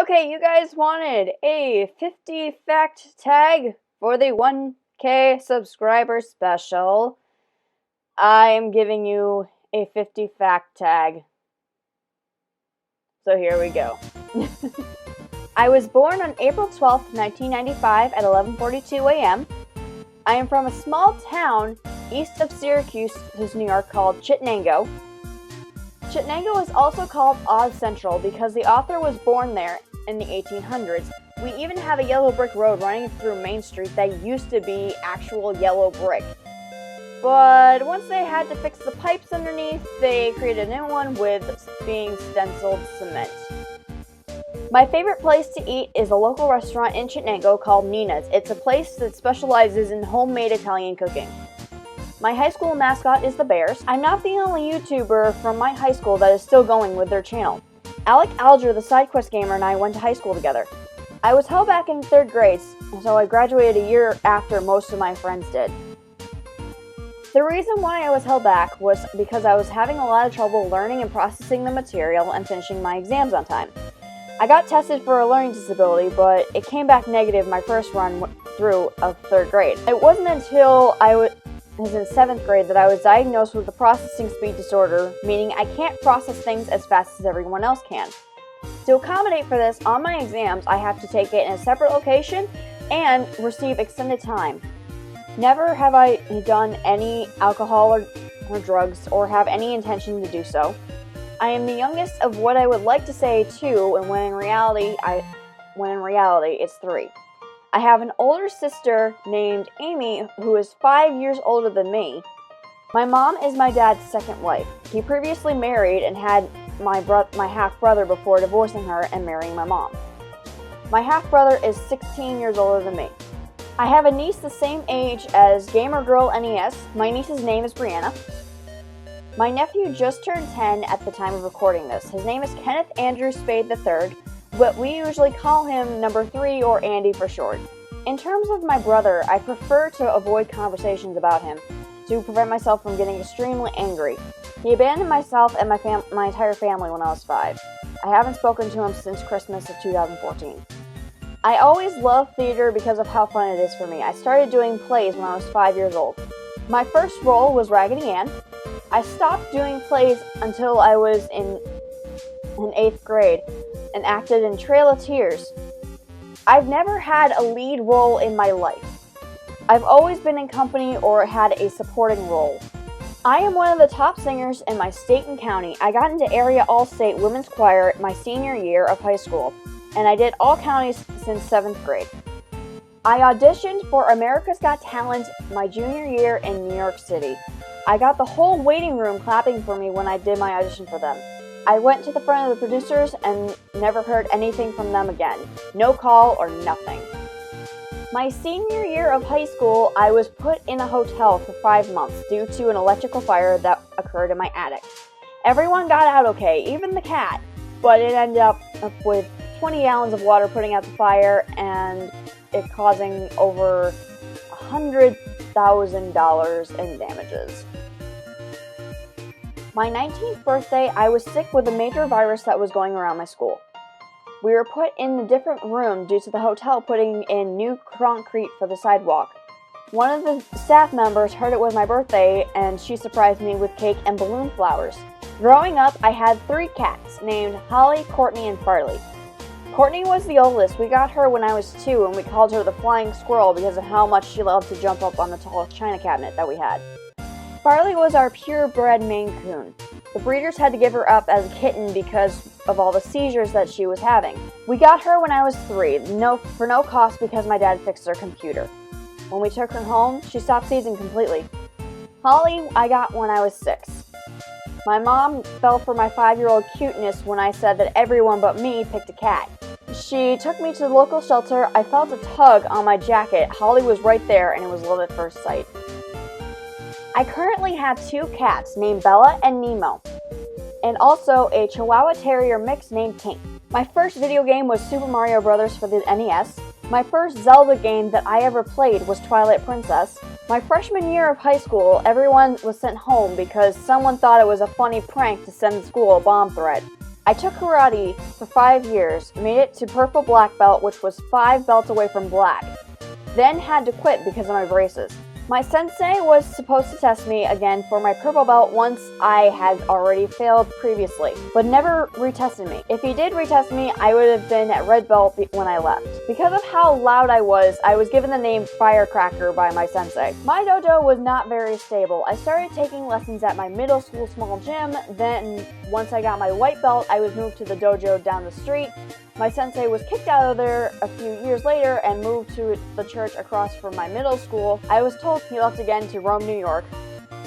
Okay, you guys wanted a 50 fact tag for the 1K subscriber special. I am giving you a 50 fact tag. So here we go. I was born on April 12th, 1995 at 11:42 a.m. I am from a small town east of Syracuse, New York called Chittenango. Chittenango is also called Oz Central because the author was born there in the 1800s. We even have a yellow brick road running through Main Street that used to be actual yellow brick. But once they had to fix the pipes underneath, they created a new one with being stenciled cement. My favorite place to eat is a local restaurant in Chittenango called Nina's. It's a place that specializes in homemade Italian cooking. My high school mascot is the Bears. I'm not the only YouTuber from my high school that is still going with their channel. Alec Alger, the SideQuest gamer, and I went to high school together. I was held back in 3rd grade, so I graduated a year after most of my friends did. The reason why I was held back was because I was having a lot of trouble learning and processing the material and finishing my exams on time. I got tested for a learning disability, but it came back negative my first run through of 3rd grade. It wasn't until I was in 7th grade that I was diagnosed with a processing speed disorder, meaning I can't process things as fast as everyone else can. To accommodate for this, on my exams, I have to take it in a separate location and receive extended time. Never have I done any alcohol or drugs or have any intention to do so. I am the youngest of what I would like to say 2, and when in reality it's 3. I have an older sister named Amy who is 5 years older than me. My mom is my dad's second wife. He previously married and had my half-brother before divorcing her and marrying my mom. My half-brother is 16 years older than me. I have a niece the same age as GamergirlNES. My niece's name is Brianna. My nephew just turned 10 at the time of recording this. His name is Kenneth Andrew Spade III, but we usually call him number 3 or Andy for short. In terms of my brother, I prefer to avoid conversations about him to prevent myself from getting extremely angry. He abandoned myself and my entire family when I was 5. I haven't spoken to him since Christmas of 2014. I always loved theater because of how fun it is for me. I started doing plays when I was 5 years old. My first role was Raggedy Ann. I stopped doing plays until I was in 8th grade and acted in Trail of Tears. I've never had a lead role in my life. I've always been in company or had a supporting role. I am one of the top singers in my state and county. I got into area all-state women's choir my senior year of high school, and I did all counties since 7th grade. I auditioned for America's Got Talent my junior year in New York City. I got the whole waiting room clapping for me when I did my audition for them. I went to the front of the producers and never heard anything from them again. No call or nothing. My senior year of high school, I was put in a hotel for 5 months due to an electrical fire that occurred in my attic. Everyone got out okay, even the cat, but it ended up with 20 gallons of water putting out the fire and it causing over $100,000 in damages. My 19th birthday, I was sick with a major virus that was going around my school. We were put in a different room due to the hotel putting in new concrete for the sidewalk. One of the staff members heard it was my birthday and she surprised me with cake and balloon flowers. Growing up, I had 3 cats named Holly, Courtney, and Farley. Courtney was the oldest. We got her when I was 2 and we called her the Flying Squirrel because of how much she loved to jump up on the tall china cabinet that we had. Farley was our purebred Maine Coon. The breeders had to give her up as a kitten because of all the seizures that she was having. We got her when I was 3, for no cost because my dad fixed her computer. When we took her home, she stopped seizing completely. Holly, I got when I was 6. My mom fell for my 5-year-old cuteness when I said that everyone but me picked a cat. She took me to the local shelter. I felt a tug on my jacket. Holly was right there and it was love at first sight. I currently have 2 cats named Bella and Nemo, and also a Chihuahua Terrier mix named Tink. My first video game was Super Mario Bros. For the NES. My first Zelda game that I ever played was Twilight Princess. My freshman year of high school, everyone was sent home because someone thought it was a funny prank to send the school a bomb threat. I took karate for 5 years, made it to purple black belt, which was 5 belts away from black, then had to quit because of my braces. My sensei was supposed to test me again for my purple belt once I had already failed previously, but never retested me. If he did retest me, I would have been at red belt when I left. Because of how loud I was given the name Firecracker by my sensei. My dojo was not very stable. I started taking lessons at my middle school small gym, then once I got my white belt, I was moved to the dojo down the street. My sensei was kicked out of there a few years later and moved to the church across from my middle school. I was told he left again to Rome, New York,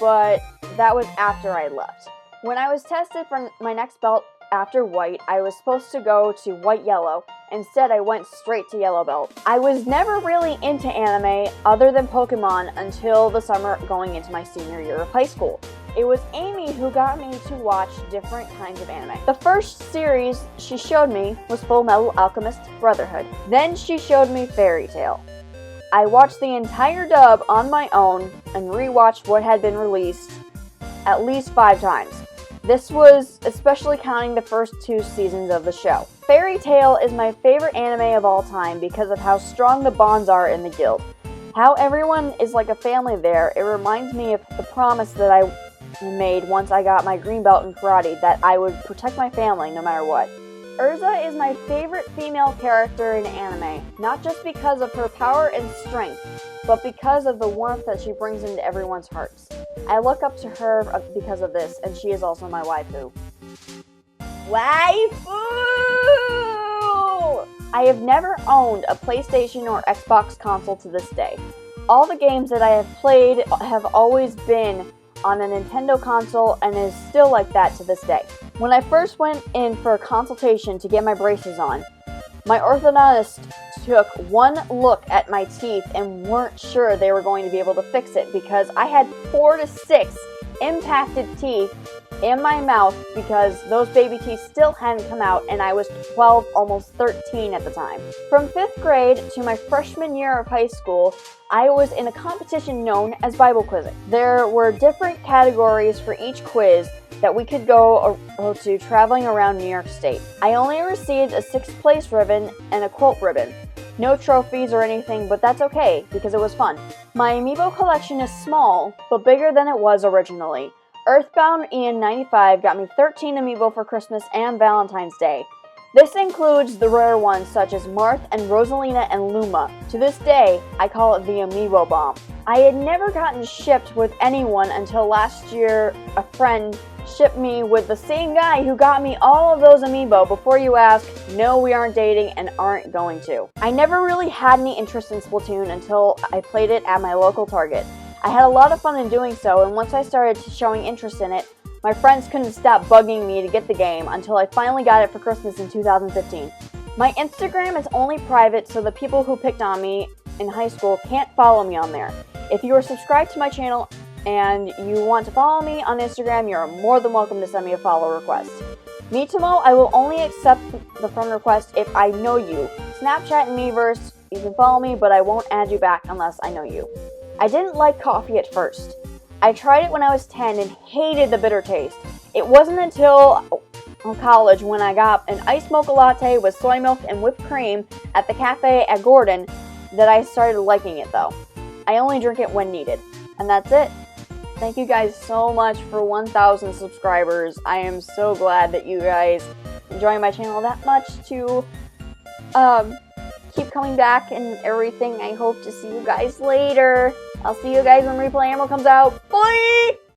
but that was after I left. When I was tested for my next belt after white, I was supposed to go to white-yellow. Instead, I went straight to yellow belt. I was never really into anime other than Pokemon until the summer going into my senior year of high school. It was Amy who got me to watch different kinds of anime. The first series she showed me was Full Metal Alchemist Brotherhood. Then she showed me Fairy Tail. I watched the entire dub on my own and rewatched what had been released at least 5 times. This was especially counting the first 2 seasons of the show. Fairy Tail is my favorite anime of all time because of how strong the bonds are in the guild. How everyone is like a family there. It reminds me of the promise that I made once I got my green belt in karate, that I would protect my family no matter what. Urza is my favorite female character in anime, not just because of her power and strength, but because of the warmth that she brings into everyone's hearts. I look up to her because of this, and she is also my waifu. Waifu! I have never owned a PlayStation or Xbox console to this day. All the games that I have played have always been on a Nintendo console and is still like that to this day. When I first went in for a consultation to get my braces on, my orthodontist took one look at my teeth and weren't sure they were going to be able to fix it because I had 4 to 6 impacted teeth in my mouth because those baby teeth still hadn't come out and I was 12, almost 13 at the time. From 5th grade to my freshman year of high school, I was in a competition known as Bible quizzing. There were different categories for each quiz that we could go to traveling around New York State. I only received a 6th place ribbon and a quote ribbon. No trophies or anything, but that's okay because it was fun. My amiibo collection is small, but bigger than it was originally. Earthbound Ian 95 got me 13 amiibo for Christmas and Valentine's Day. This includes the rare ones such as Marth and Rosalina and Luma. To this day, I call it the Amiibo Bomb. I had never gotten shipped with anyone until last year. A friend shipped me with the same guy who got me all of those amiibo. Before you ask, no, we aren't dating and aren't going to. I never really had any interest in Splatoon until I played it at my local Target. I had a lot of fun in doing so, and once I started showing interest in it, my friends couldn't stop bugging me to get the game until I finally got it for Christmas in 2015. My Instagram is only private, so the people who picked on me in high school can't follow me on there. If you are subscribed to my channel and you want to follow me on Instagram, you're more than welcome to send me a follow request. Meetomo, I will only accept the friend request if I know you. Snapchat and Miiverse, you can follow me, but I won't add you back unless I know you. I didn't like coffee at first. I tried it when I was 10 and hated the bitter taste. It wasn't until college when I got an iced mocha latte with soy milk and whipped cream at the cafe at Gordon that I started liking it though. I only drink it when needed. And that's it. Thank you guys so much for 1,000 subscribers. I am so glad that you guys enjoy my channel that much to keep coming back and everything. I hope to see you guys later. I'll see you guys when Replay Ammo comes out. Bye!